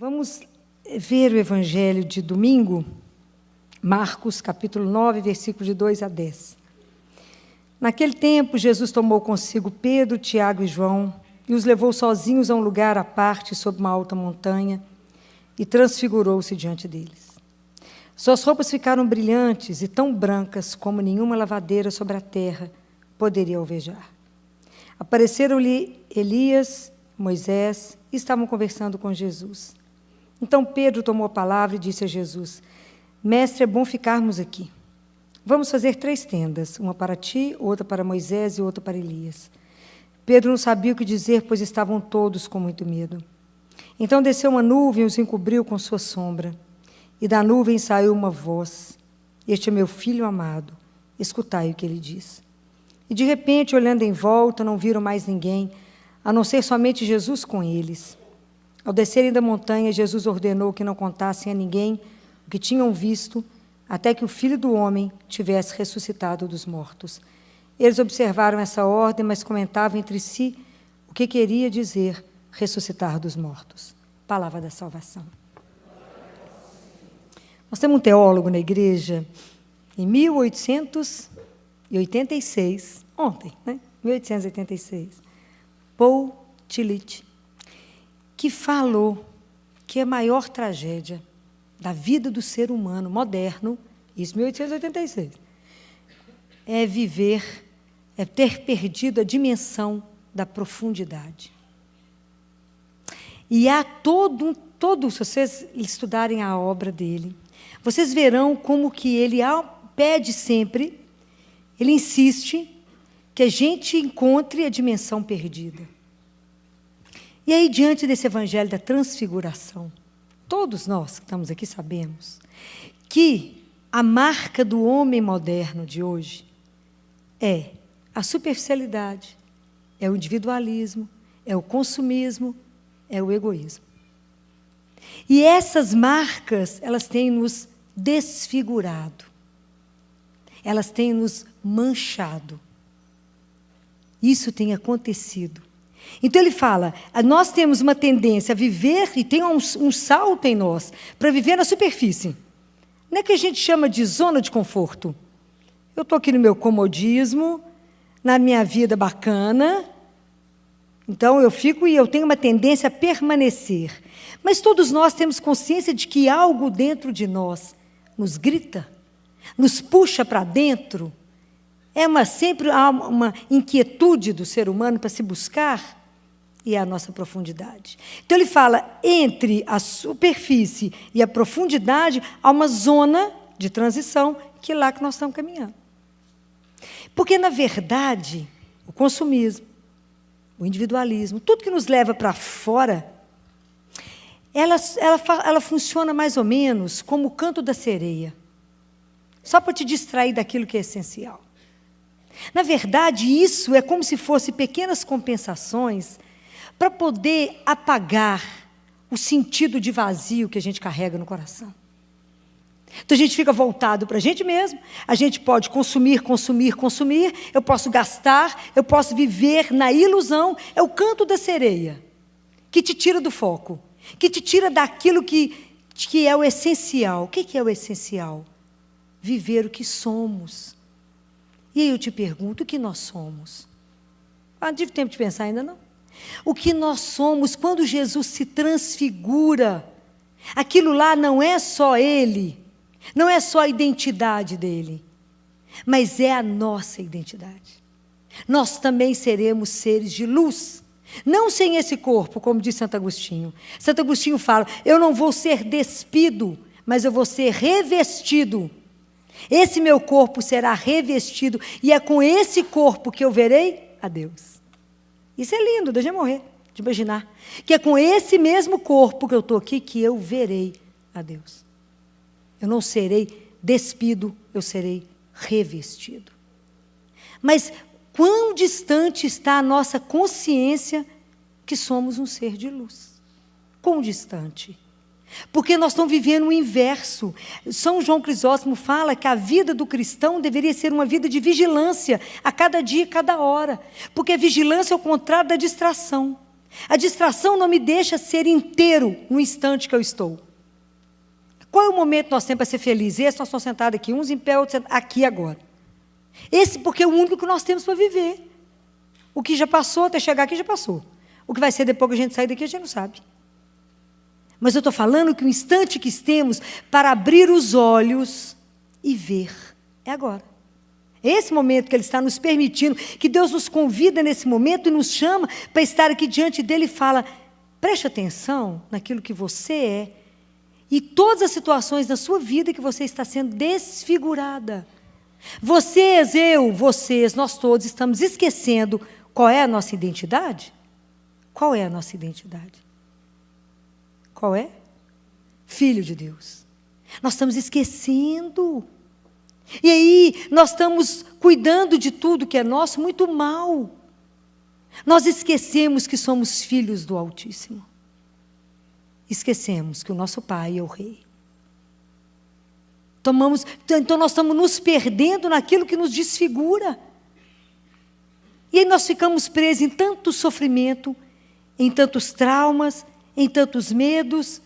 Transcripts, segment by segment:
Vamos ver o Evangelho de domingo, Marcos, capítulo 9, versículo de 2 a 10. Naquele tempo, Jesus tomou consigo Pedro, Tiago e João e os levou sozinhos a um lugar à parte, sob uma alta montanha, e transfigurou-se diante deles. Suas roupas ficaram brilhantes e tão brancas como nenhuma lavadeira sobre a terra poderia alvejar. Apareceram-lhe Elias, Moisés, e estavam conversando com Jesus. Então Pedro tomou a palavra e disse a Jesus: Mestre, é bom ficarmos aqui. Vamos fazer 3 tendas, uma para ti, outra para Moisés e outra para Elias. Pedro não sabia o que dizer, pois estavam todos com muito medo. Então desceu uma nuvem e os encobriu com sua sombra. E da nuvem saiu uma voz: Este é meu filho amado, escutai o que ele diz. E de repente, olhando em volta, não viram mais ninguém, a não ser somente Jesus com eles. Ao descerem da montanha, Jesus ordenou que não contassem a ninguém o que tinham visto, até que o Filho do Homem tivesse ressuscitado dos mortos. Eles observaram essa ordem, mas comentavam entre si o que queria dizer ressuscitar dos mortos. Palavra da salvação. Nós temos um teólogo na igreja, em 1886, ontem, né? 1886, Paul Tillich, que falou que a maior tragédia da vida do ser humano moderno, isso em 1886, é ter perdido a dimensão da profundidade. E há se vocês estudarem a obra dele, vocês verão como que ele pede sempre, ele insiste que a gente encontre a dimensão perdida. E aí, diante desse evangelho da transfiguração, todos nós que estamos aqui sabemos que a marca do homem moderno de hoje é a superficialidade, é o individualismo, é o consumismo, é o egoísmo. E essas marcas, elas têm nos desfigurado, elas têm nos manchado. Isso tem acontecido. Então ele fala, nós temos uma tendência a viver, e tem um salto em nós, para viver na superfície. Não é que a gente chama de zona de conforto. Eu estou aqui no meu comodismo, na minha vida bacana, então eu fico e eu tenho uma tendência a permanecer. Mas todos nós temos consciência de que algo dentro de nós nos grita, nos puxa para dentro. Sempre há uma inquietude do ser humano para se buscar, e é a nossa profundidade. Então ele fala, entre a superfície e a profundidade, há uma zona de transição, que é lá que nós estamos caminhando. Porque, na verdade, o consumismo, o individualismo, tudo que nos leva para fora, ela funciona mais ou menos como o canto da sereia, só para te distrair daquilo que é essencial. Na verdade, isso é como se fossem pequenas compensações para poder apagar o sentido de vazio que a gente carrega no coração. Então, a gente fica voltado para a gente mesmo, a gente pode consumir, eu posso gastar, eu posso viver na ilusão. É o canto da sereia que te tira do foco, que te tira daquilo que é o essencial. O que é o essencial? Viver o que somos. E aí eu te pergunto, o que nós somos? Não tive tempo de pensar ainda, não. O que nós somos quando Jesus se transfigura, aquilo lá não é só Ele, não é só a identidade dEle, mas é a nossa identidade. Nós também seremos seres de luz, não sem esse corpo, como diz Santo Agostinho. Santo Agostinho fala, eu não vou ser despido, mas eu vou ser revestido. Esse meu corpo será revestido, e é com esse corpo que eu verei a Deus. Isso é lindo, deixa eu morrer, de imaginar. Que é com esse mesmo corpo que eu estou aqui, que eu verei a Deus. Eu não serei despido, eu serei revestido. Mas quão distante está a nossa consciência que somos um ser de luz? Quão distante? Porque nós estamos vivendo o inverso. São João Crisóstomo fala que a vida do cristão deveria ser uma vida de vigilância, a cada dia e cada hora. Porque a vigilância é o contrário da distração. A distração não me deixa ser inteiro no instante que eu estou. Qual é o momento que nós temos para ser felizes? Esse nós estamos sentados aqui, uns em pé, outros sentados aqui agora. Esse porque é o único que nós temos para viver. O que já passou, até chegar aqui, já passou. O que vai ser depois que a gente sair daqui, a gente não sabe. Mas eu estou falando que o instante que temos para abrir os olhos e ver é agora. Esse momento que Ele está nos permitindo, que Deus nos convida nesse momento e nos chama para estar aqui diante dEle e fala, preste atenção naquilo que você é e todas as situações da sua vida que você está sendo desfigurada. Vocês, nós todos estamos esquecendo qual é a nossa identidade? Qual é a nossa identidade? Qual é? Filho de Deus. Nós estamos esquecendo. E aí, nós estamos cuidando de tudo que é nosso muito mal. Nós esquecemos que somos filhos do Altíssimo. Esquecemos que o nosso Pai é o Rei. Então, nós estamos nos perdendo naquilo que nos desfigura. E aí nós ficamos presos em tanto sofrimento, em tantos traumas, em tantos medos,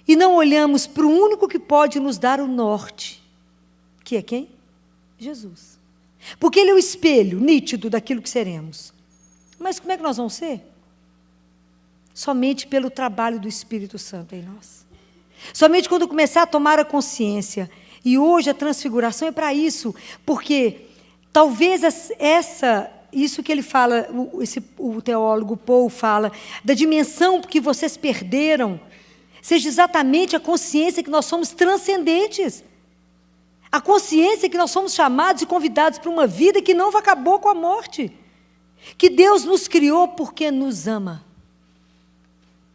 e não olhamos para o único que pode nos dar o norte. Que é quem? Jesus. Porque Ele é o espelho nítido daquilo que seremos. Mas como é que nós vamos ser? Somente pelo trabalho do Espírito Santo em nós. Somente quando começar a tomar a consciência. E hoje a transfiguração é para isso. Porque talvez isso que ele fala, o teólogo Paul fala, da dimensão que vocês perderam, seja exatamente a consciência que nós somos transcendentes. A consciência que nós somos chamados e convidados para uma vida que não acabou com a morte. Que Deus nos criou porque nos ama.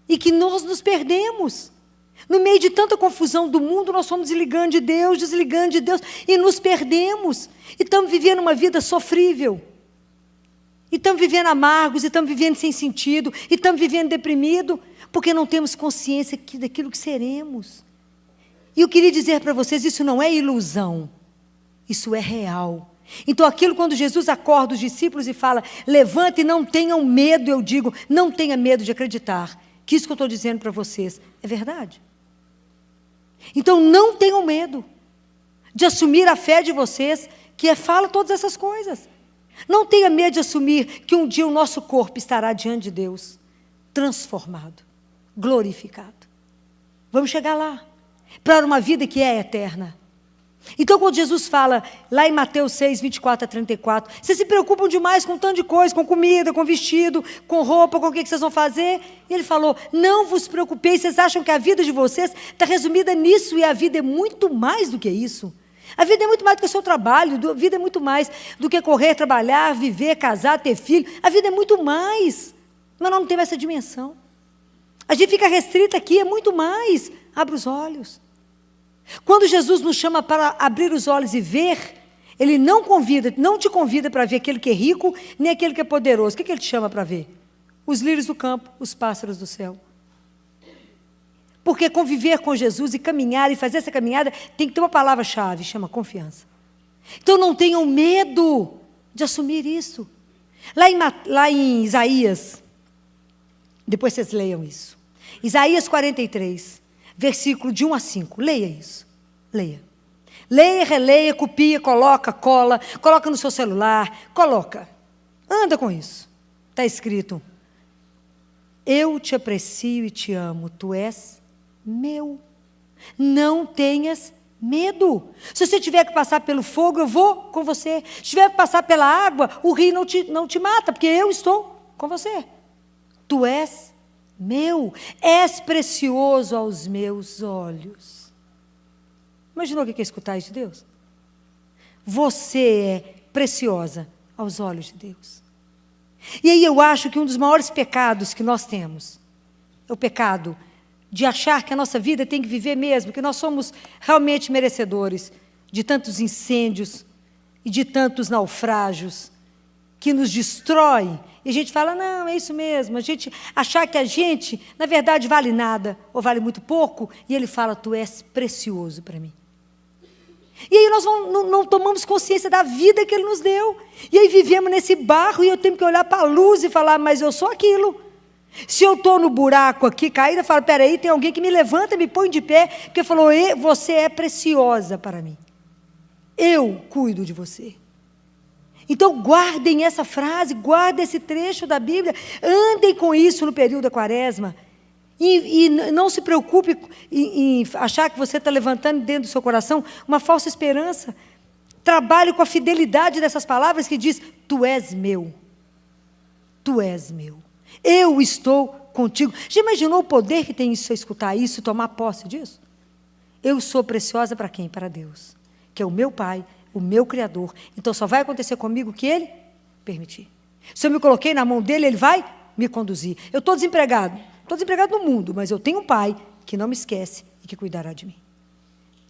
E que nós nos perdemos. No meio de tanta confusão do mundo, nós fomos desligando de Deus, e nos perdemos. E estamos vivendo uma vida sofrível. E estamos vivendo amargos, e estamos vivendo sem sentido, e estamos vivendo deprimido, porque não temos consciência daquilo que seremos. E eu queria dizer para vocês, isso não é ilusão, isso é real. Então, aquilo quando Jesus acorda os discípulos e fala, levante e não tenham medo, eu digo, não tenha medo de acreditar, que isso que eu estou dizendo para vocês é verdade. Então, não tenham medo de assumir a fé de vocês, que fala todas essas coisas. Não tenha medo de assumir que um dia o nosso corpo estará diante de Deus, transformado, glorificado. Vamos chegar lá, para uma vida que é eterna. Então, quando Jesus fala, lá em Mateus 6, 24 a 34, vocês se preocupam demais com tanto de coisa, com comida, com vestido, com roupa, com o que vocês vão fazer? E ele falou, não vos preocupeis, vocês acham que a vida de vocês está resumida nisso, e a vida é muito mais do que isso. A vida é muito mais do que o seu trabalho, a vida é muito mais do que correr, trabalhar, viver, casar, ter filho. A vida é muito mais, mas nós não temos essa dimensão. A gente fica restrita aqui, é muito mais. Abre os olhos. Quando Jesus nos chama para abrir os olhos e ver, Ele não te convida para ver aquele que é rico, nem aquele que é poderoso. O que Ele te chama para ver? Os lírios do campo, os pássaros do céu. Porque conviver com Jesus e caminhar e fazer essa caminhada tem que ter uma palavra-chave, chama confiança. Então não tenham medo de assumir isso. Lá em Isaías, depois vocês leiam isso. Isaías 43, versículo de 1 a 5. Leia isso. Leia. Leia, releia, copia, cola no seu celular, coloca. Anda com isso. Está escrito, eu te aprecio e te amo, tu és meu. Não tenhas medo. Se você tiver que passar pelo fogo, eu vou com você. Se tiver que passar pela água, o rio não te mata, porque eu estou com você. Tu és meu, és precioso aos meus olhos. Imaginou o que é escutar isso de Deus? Você é preciosa aos olhos de Deus. E aí eu acho que um dos maiores pecados que nós temos é o pecado de achar que a nossa vida tem que viver mesmo, que nós somos realmente merecedores de tantos incêndios e de tantos naufrágios que nos destrói. E a gente fala, não, é isso mesmo. A gente achar que a gente, na verdade, vale nada ou vale muito pouco. E Ele fala, tu és precioso para mim. E aí nós não tomamos consciência da vida que Ele nos deu. E aí vivemos nesse barro e eu tenho que olhar para a luz e falar, mas eu sou aquilo. Se eu estou no buraco aqui, caída, eu falo, peraí, tem alguém que me levanta, me põe de pé, porque falou, você é preciosa para mim. Eu cuido de você. Então, guardem essa frase, guardem esse trecho da Bíblia, andem com isso no período da quaresma. E não se preocupe em achar que você está levantando dentro do seu coração uma falsa esperança. Trabalhe com a fidelidade dessas palavras que diz, tu és meu. Tu és meu. Eu estou contigo. Já imaginou o poder que tem isso, você escutar isso, tomar posse disso? Eu sou preciosa para quem? Para Deus, que é o meu Pai, o meu Criador. Então só vai acontecer comigo o que Ele permitir. Se eu me coloquei na mão dEle, Ele vai me conduzir. Eu estou desempregado no mundo, mas eu tenho um Pai que não me esquece e que cuidará de mim.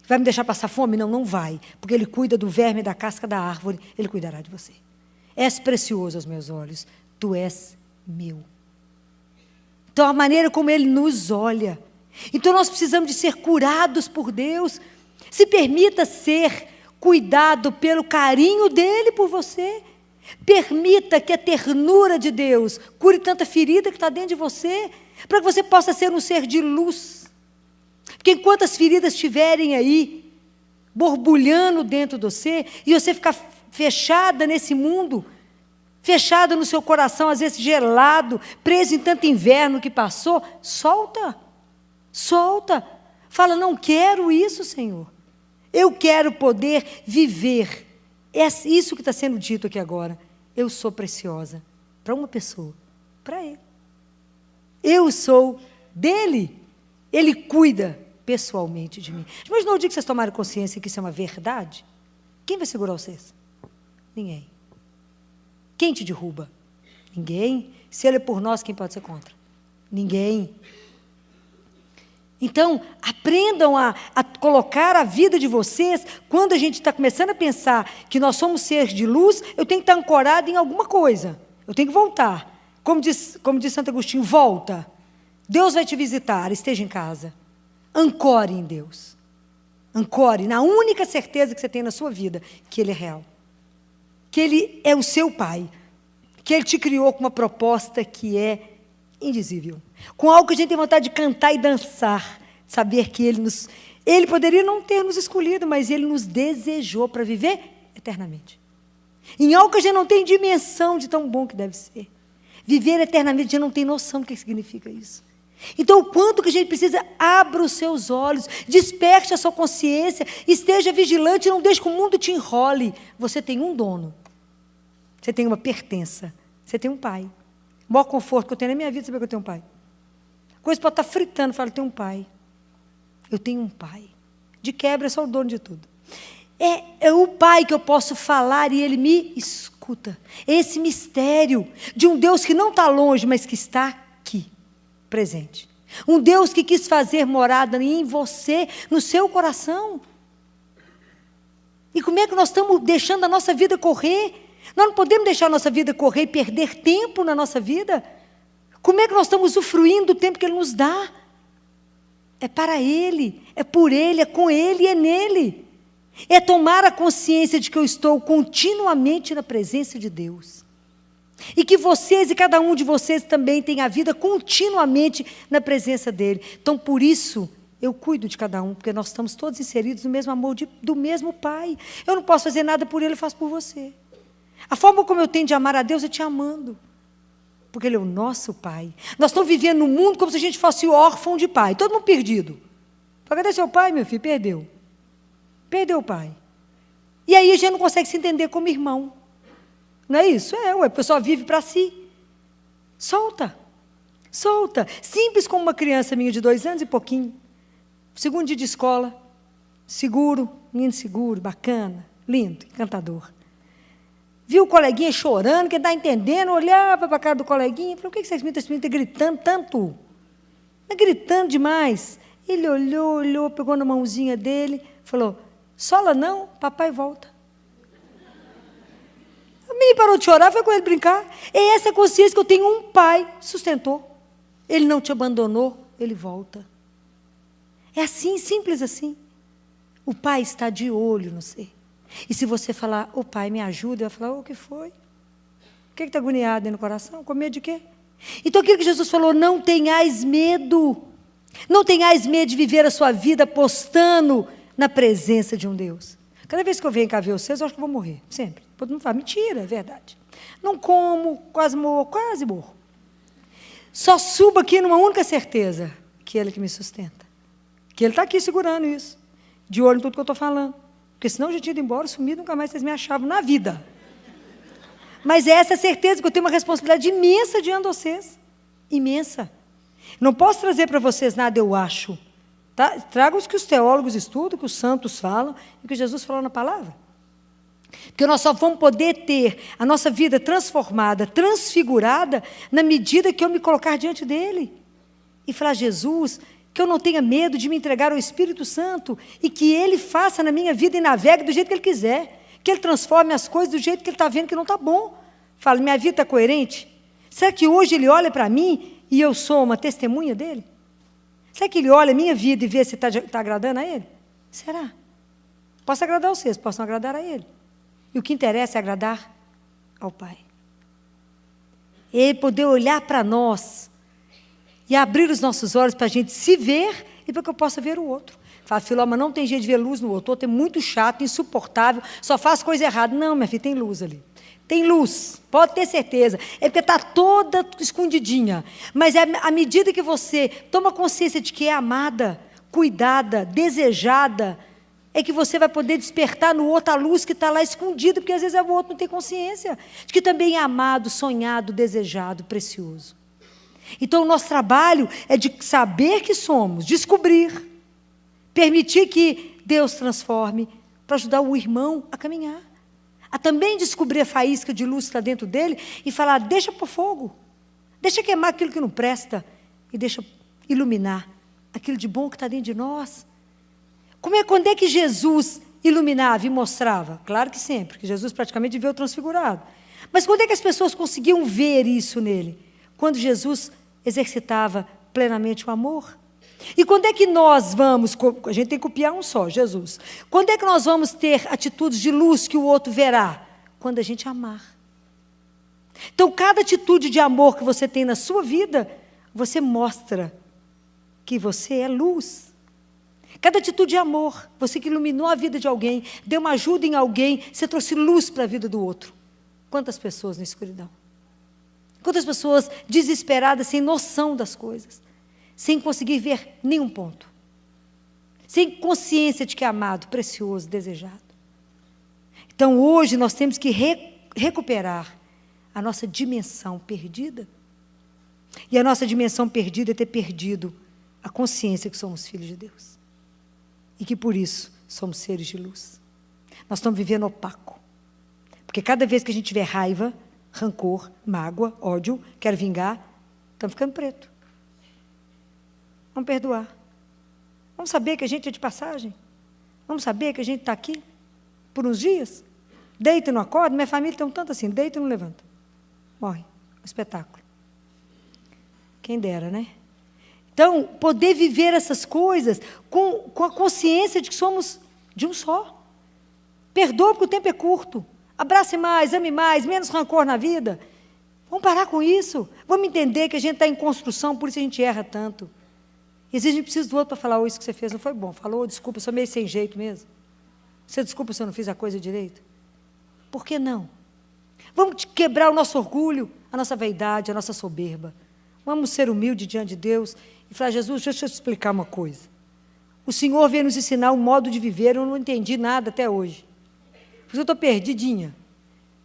Vai me deixar passar fome? Não, não vai, porque Ele cuida do verme da casca da árvore, Ele cuidará de você. És precioso aos meus olhos, tu és meu. Então, a maneira como Ele nos olha. Então, nós precisamos de ser curados por Deus. Se permita ser cuidado pelo carinho dEle por você. Permita que a ternura de Deus cure tanta ferida que está dentro de você, para que você possa ser um ser de luz. Porque enquanto as feridas estiverem aí, borbulhando dentro de você, e você ficar fechada nesse mundo, fechada no seu coração, às vezes gelado, preso em tanto inverno que passou, solta. Fala, não quero isso, Senhor. Eu quero poder viver. É isso que está sendo dito aqui agora. Eu sou preciosa para uma pessoa, para Ele. Eu sou dEle. Ele cuida pessoalmente de mim. Mas no dia que vocês tomarem consciência que isso é uma verdade, quem vai segurar vocês? Ninguém. Quem te derruba? Ninguém. Se Ele é por nós, quem pode ser contra? Ninguém. Então, aprendam a colocar a vida de vocês, quando a gente está começando a pensar que nós somos seres de luz, eu tenho que estar ancorado em alguma coisa. Eu tenho que voltar. Como diz Santo Agostinho, volta. Deus vai te visitar, esteja em casa. Ancore em Deus. Ancore na única certeza que você tem na sua vida, que Ele é real. Que Ele é o seu Pai. Que Ele te criou com uma proposta que é indizível. Com algo que a gente tem vontade de cantar e dançar. Saber que Ele poderia não ter nos escolhido, mas Ele nos desejou para viver eternamente. Em algo que a gente não tem dimensão de tão bom que deve ser. Viver eternamente, a gente não tem noção do que significa isso. Então, o quanto que a gente precisa, abra os seus olhos, desperte a sua consciência, esteja vigilante, não deixe que o mundo te enrole. Você tem um dono, você tem uma pertença, você tem um pai. O maior conforto que eu tenho na minha vida é saber que eu tenho um pai. A coisa pode estar fritando, fala, eu tenho um pai. Eu tenho um pai. De quebra, é só o dono de tudo. É o pai que eu posso falar e ele me escuta. Esse mistério de um Deus que não está longe, mas que está aqui, presente. Um Deus que quis fazer morada em você, no seu coração. E como é que nós estamos deixando a nossa vida correr? Nós não podemos deixar a nossa vida correr e perder tempo na nossa vida. Como é que nós estamos usufruindo do tempo que Ele nos dá? É para Ele, é por Ele, é com Ele e é nele. É tomar a consciência de que eu estou continuamente na presença de Deus. E que vocês e cada um de vocês também tem a vida continuamente na presença dEle. Então, por isso, eu cuido de cada um, porque nós estamos todos inseridos no mesmo amor do mesmo Pai. Eu não posso fazer nada por Ele, eu faço por você. A forma como eu tenho de amar a Deus é te amando. Porque Ele é o nosso Pai. Nós estamos vivendo no mundo como se a gente fosse órfão de pai. Todo mundo perdido. Cadê seu pai, meu filho? Perdeu. Perdeu o pai. E aí a gente não consegue se entender como irmão. Não é isso? A pessoa vive para si. Solta. Simples como uma criança minha de 2 anos e pouquinho. Segundo dia de escola. Seguro, menino seguro, bacana, lindo, encantador. Viu o coleguinha chorando, que não está entendendo, olhava para a cara do coleguinha e falou, o que esse menino está gritando tanto? Está gritando demais. Ele olhou, pegou na mãozinha dele, falou, sola não, papai volta. O menino parou de chorar, foi com ele brincar. É essa consciência que eu tenho, um pai sustentou. Ele não te abandonou, ele volta. É assim, simples assim. O pai está de olho no ser. E se você falar, pai, me ajuda, ele vai falar, o que foi? O que está agoniado aí no coração? Com medo de quê? Então aquilo que Jesus falou, não tenhais medo. Não tenhais medo de viver a sua vida apostando na presença de um Deus. Cada vez que eu venho cá ver vocês, eu acho que eu vou morrer, sempre. Todo mundo fala, mentira, é verdade. Não como, quase morro. Só subo aqui numa única certeza, que Ele que me sustenta. Que Ele está aqui segurando isso, de olho em tudo que eu estou falando. Porque senão eu já tinha ido embora, sumido, nunca mais vocês me achavam na vida. Mas é essa certeza que eu tenho uma responsabilidade imensa diante de vocês. Imensa. Não posso trazer para vocês nada, eu acho. Tá? Trago os que os teólogos estudam, que os santos falam, e que Jesus falou na palavra. Porque nós só vamos poder ter a nossa vida transformada, transfigurada, na medida que eu me colocar diante dEle. E falar, Jesus, que eu não tenha medo de me entregar ao Espírito Santo, e que Ele faça na minha vida e navegue do jeito que Ele quiser. Que Ele transforme as coisas do jeito que Ele está vendo que não está bom. Fala, minha vida está coerente? Será que hoje Ele olha para mim e eu sou uma testemunha dEle? Será que Ele olha a minha vida e vê se está agradando a Ele? Será? Posso agradar vocês, posso não agradar a Ele. E o que interessa é agradar ao Pai. Ele poder olhar para nós e abrir os nossos olhos para a gente se ver e para que eu possa ver o outro. Fala, filho, mas não tem jeito de ver luz no outro. O outro é muito chato, insuportável, só faz coisa errada. Não, minha filha, tem luz ali. Tem luz, pode ter certeza. É porque está toda escondidinha. Mas é à medida que você toma consciência de que é amada, cuidada, desejada, é que você vai poder despertar no outro a luz que está lá escondida, porque às vezes o outro não tem consciência de que também é amado, sonhado, desejado, precioso. Então o nosso trabalho é de saber que somos, descobrir, permitir que Deus transforme, para ajudar o irmão a caminhar. A também descobrir a faísca de luz que está dentro dele e falar, deixa por fogo, deixa queimar aquilo que não presta e deixa iluminar aquilo de bom que está dentro de nós. Quando é que Jesus iluminava e mostrava? Claro que sempre, porque Jesus praticamente viveu transfigurado. Mas quando é que as pessoas conseguiam ver isso nele? Quando Jesus exercitava plenamente o amor. E quando é que nós vamos, a gente tem que copiar um só, Jesus. Quando é que nós vamos ter atitudes de luz que o outro verá? Quando a gente amar. Então, cada atitude de amor que você tem na sua vida, você mostra que você é luz. Cada atitude de amor, você que iluminou a vida de alguém, deu uma ajuda em alguém, você trouxe luz para a vida do outro. Quantas pessoas na escuridão? Quantas pessoas desesperadas, sem noção das coisas, sem conseguir ver nenhum ponto, sem consciência de que é amado, precioso, desejado. Então, hoje, nós temos que recuperar a nossa dimensão perdida. E a nossa dimensão perdida é ter perdido a consciência que somos filhos de Deus. E que, por isso, somos seres de luz. Nós estamos vivendo opaco. Porque cada vez que a gente tiver raiva, rancor, mágoa, ódio, quer vingar, estamos ficando preto. Vamos perdoar. Vamos saber que a gente é de passagem. Vamos saber que a gente está aqui por uns dias. Deita e não acorda. Minha família tem um tanto assim, deita e não levanta. Morre. Um espetáculo. Quem dera, né? Então, poder viver essas coisas com a consciência de que somos de um só. Perdoa porque o tempo é curto. Abrace mais, ame mais, menos rancor na vida. Vamos parar com isso. Vamos entender que a gente está em construção, por isso a gente erra tanto. E às vezes a gente precisa do outro para falar, isso que você fez não foi bom. Falou, desculpa, eu sou meio sem jeito mesmo. Você desculpa se eu não fiz a coisa direito. Por que não? Vamos quebrar o nosso orgulho, a nossa vaidade, a nossa soberba. Vamos ser humildes diante de Deus e falar, Jesus, deixa eu te explicar uma coisa. O Senhor veio nos ensinar um modo de viver, eu não entendi nada até hoje. Porque eu estou perdidinha.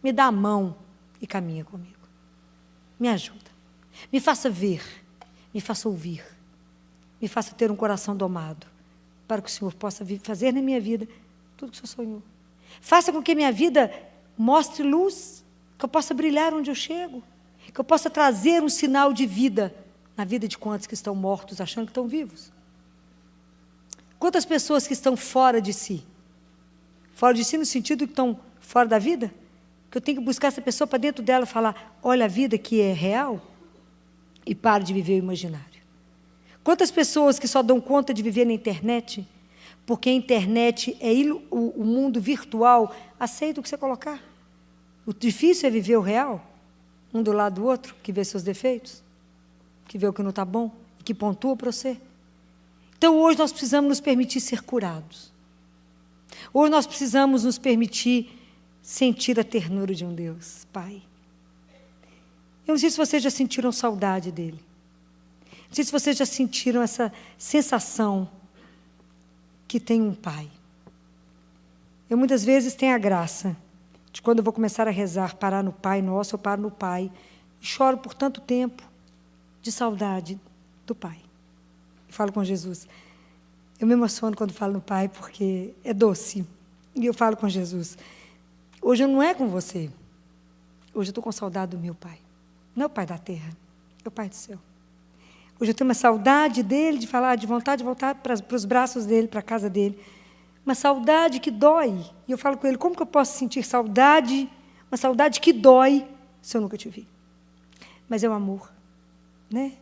Me dá a mão e caminha comigo. Me ajuda. Me faça ver, me faça ouvir. Me faça ter um coração domado, para que o Senhor possa fazer na minha vida tudo que o Senhor sonhou. Faça com que minha vida mostre luz, que eu possa brilhar onde eu chego, que eu possa trazer um sinal de vida na vida de quantos que estão mortos, achando que estão vivos. Quantas pessoas que estão fora de si? Fora de si no sentido que estão fora da vida? Que eu tenho que buscar essa pessoa para dentro dela e falar, olha a vida que é real e pare de viver o imaginário. Quantas pessoas que só dão conta de viver na internet, porque a internet é o mundo virtual, aceita o que você colocar. O difícil é viver o real, um do lado do outro, que vê seus defeitos. que vê o que não está bom, que pontua para você. Então, hoje nós precisamos nos permitir ser curados. Hoje nós precisamos nos permitir sentir a ternura de um Deus, Pai. Eu não sei se vocês já sentiram saudade dele. Não sei se vocês já sentiram essa sensação que tem um Pai. Eu muitas vezes tenho a graça de quando eu vou começar a rezar, parar no Pai Nosso, eu paro no Pai. E choro por tanto tempo de saudade do Pai. E falo com Jesus. Eu me emociono quando falo no Pai, porque é doce. E eu falo com Jesus. Hoje eu não é com você. Hoje eu estou com saudade do meu Pai. Não é o Pai da terra, é o Pai do céu. Hoje eu tenho uma saudade dele, de falar, de vontade de voltar para os braços dele, para a casa dele. Uma saudade que dói. E eu falo com ele, como que eu posso sentir saudade, uma saudade que dói, se eu nunca te vi? Mas é o amor, né?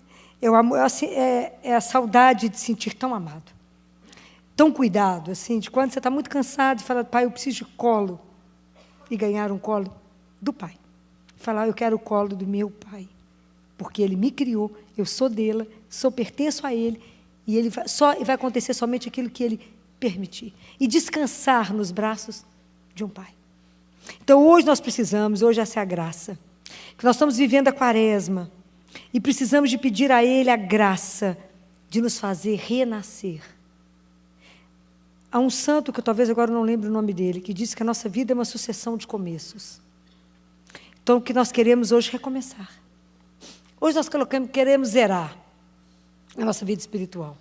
É o amor, assim, é a saudade de sentir tão amado, tão cuidado, assim, de quando você está muito cansado e fala, pai, eu preciso de colo, e ganhar um colo do pai. Falar, eu quero o colo do meu pai, porque ele me criou, eu sou dele, pertenço a ele, e ele vai acontecer somente aquilo que ele permitir. E descansar nos braços de um pai. Então, hoje nós precisamos, hoje essa é a graça, que nós estamos vivendo a quaresma, e precisamos de pedir a ele a graça de nos fazer renascer. Há um santo, que eu talvez agora não lembre o nome dele, que diz que a nossa vida é uma sucessão de começos. Então, o que nós queremos hoje é recomeçar. Hoje nós queremos zerar a nossa vida espiritual.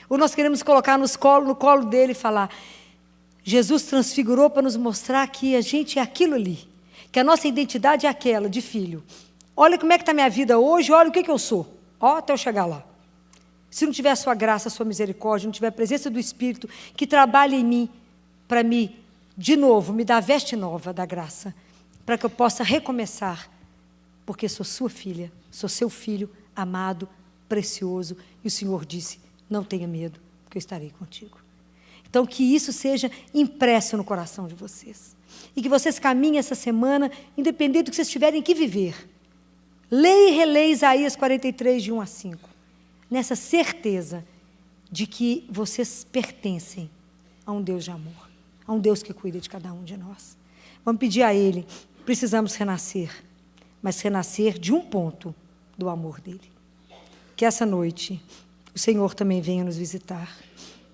Ou nós queremos colocar no colo dele e falar, Jesus transfigurou para nos mostrar que a gente é aquilo ali, que a nossa identidade é aquela, de filho. Olha como é que está a minha vida hoje, olha o que eu sou, até eu chegar lá. Se não tiver a sua graça, a sua misericórdia, não tiver a presença do Espírito que trabalha em mim, para me, de novo, me dar a veste nova da graça, para que eu possa recomeçar, porque sou sua filha, sou seu filho, amado, precioso, e o Senhor disse, não tenha medo, porque eu estarei contigo. Então, que isso seja impresso no coração de vocês. E que vocês caminhem essa semana, independente do que vocês tiverem que viver. Leia e releia Isaías 43, de 1 a 5. Nessa certeza de que vocês pertencem a um Deus de amor, a um Deus que cuida de cada um de nós. Vamos pedir a Ele, precisamos renascer, mas renascer de um ponto do amor dEle. Que essa noite o Senhor também venha nos visitar.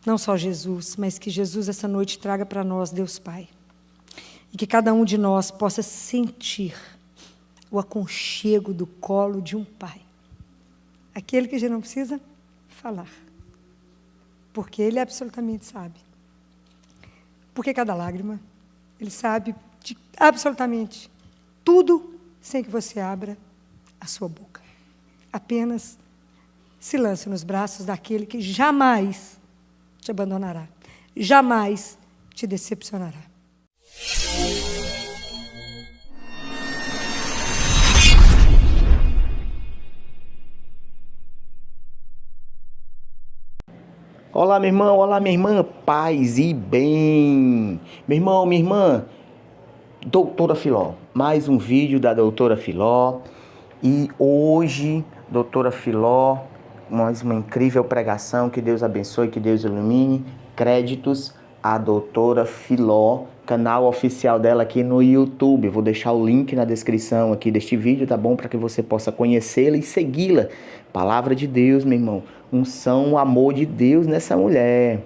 Não só Jesus, mas que Jesus essa noite traga para nós, Deus Pai. E que cada um de nós possa sentir o aconchego do colo de um Pai. Aquele que já não precisa falar. Porque Ele absolutamente sabe. Porque cada lágrima, Ele sabe de absolutamente tudo sem que você abra a sua boca. Apenas se lance nos braços daquele que jamais te abandonará, jamais te decepcionará. Olá, meu irmão, olá, minha irmã, paz e bem. Meu irmão, minha irmã, doutora Filó, mais um vídeo da doutora Filó. E hoje, doutora Filó, mais uma incrível pregação, que Deus abençoe, que Deus ilumine. Créditos à doutora Filó, canal oficial dela aqui no YouTube. Vou deixar o link na descrição aqui deste vídeo, tá bom? Para que você possa conhecê-la e segui-la. Palavra de Deus, meu irmão. Unção, o amor de Deus nessa mulher.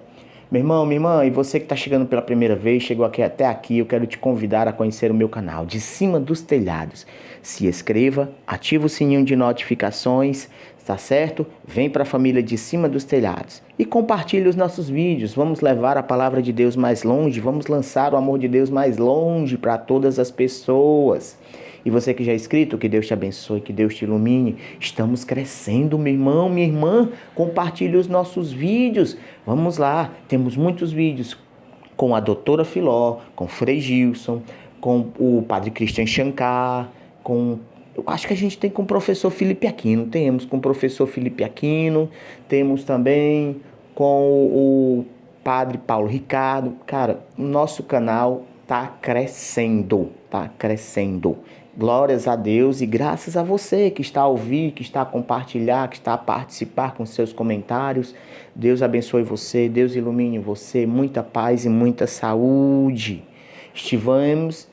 Meu irmão, minha irmã, e você que está chegando pela primeira vez, chegou até aqui, eu quero te convidar a conhecer o meu canal, De Cima dos Telhados. Se inscreva, ativa o sininho de notificações, tá certo? Vem para a família De Cima dos Telhados. E compartilhe os nossos vídeos, vamos levar a palavra de Deus mais longe, vamos lançar o amor de Deus mais longe para todas as pessoas. E você que já é inscrito, que Deus te abençoe, que Deus te ilumine. Estamos crescendo, meu irmão, minha irmã. Compartilhe os nossos vídeos. Vamos lá, temos muitos vídeos com a doutora Filó, com o Frei Gilson, com o Padre Christian Shankar, eu acho que a gente tem com o professor Felipe Aquino. Temos com o professor Felipe Aquino, temos também com o Padre Paulo Ricardo. Cara, o nosso canal tá crescendo, tá crescendo. Glórias a Deus e graças a você que está a ouvir, que está a compartilhar, que está a participar com seus comentários. Deus abençoe você, Deus ilumine você, muita paz e muita saúde. Estivemos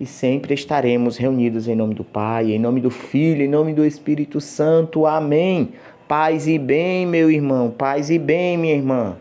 e sempre estaremos reunidos em nome do Pai, em nome do Filho, em nome do Espírito Santo. Amém. Paz e bem, meu irmão, paz e bem, minha irmã.